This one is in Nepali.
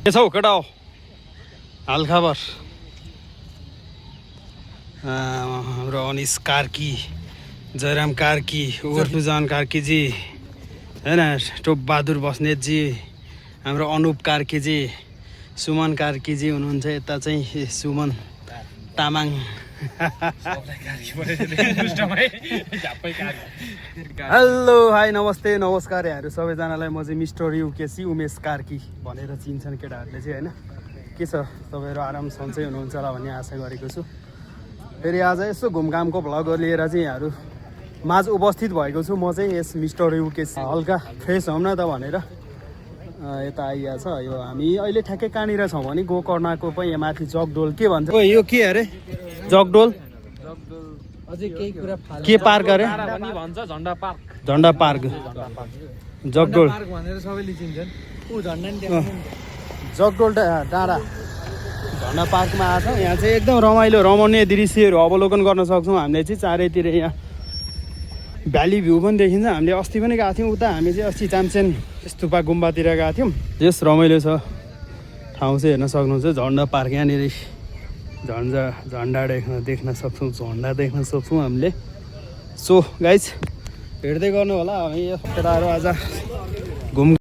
के छौ केटा हो हालखबर हाम्रो अनिस कार्की जयराम कार्की उर्फुजान कार्कीजी हैन टोप बहादुर बस्नेतजी हाम्रो अनुप कार्कीजी सुमन कार्कीजी हुनुहुन्छ यता चाहिँ सुमन तामाङ हेलो हाई नमस्ते नमस्कार यहाँहरू सबैजनालाई म चाहिँ मिस्टर युकेसी उमेश कार्की भनेर चिन्छन् केटाहरूले चाहिँ होइन के छ तपाईँहरू आराम सन्चै हुनुहुन्छ होला भन्ने आशा गरेको छु। फेरि आज यसो घुमघामको भ्लग लिएर चाहिँ यहाँहरू माझ उपस्थित भएको छु। म चाहिँ यस मिस्टर युकेसी हल्का फ्रेस हौँ न त भनेर यता आइरहेछ। यो हामी अहिले ठ्याक्कै कहाँनिर छौँ भने गोकर्णको पनि माथि जगडोल के भन्छ ओ यो के अरे जगडोल के पार्क अरे झन्डा पार्क जगडोल जगडोल डाँडा झन्डा पार्कमा आएको छौँ। यहाँ चाहिँ एकदम रमाइलो रमणीय दृश्यहरू अवलोकन गर्न सक्छौँ हामीले चाहिँ चारैतिर। यहाँ भ्याली भ्यू पनि देखिन्छ। हामीले अस्ति पनि गएको थियौँ उता हामी चाहिँ अस्ति चाम्चेन स्तुपा गुम्बातिर गएको थियौँ। यस रमाइलो छ ठाउँ चाहिँ हेर्न सक्नुहुन्छ। झन्डा पार्क यहाँनिर झन्डा देख्न सक्छौँ झन्डा देख्न सक्छौँ हामीले। सो गाइज हेर्दै गर्नु होला हामी केटाहरू आज घुम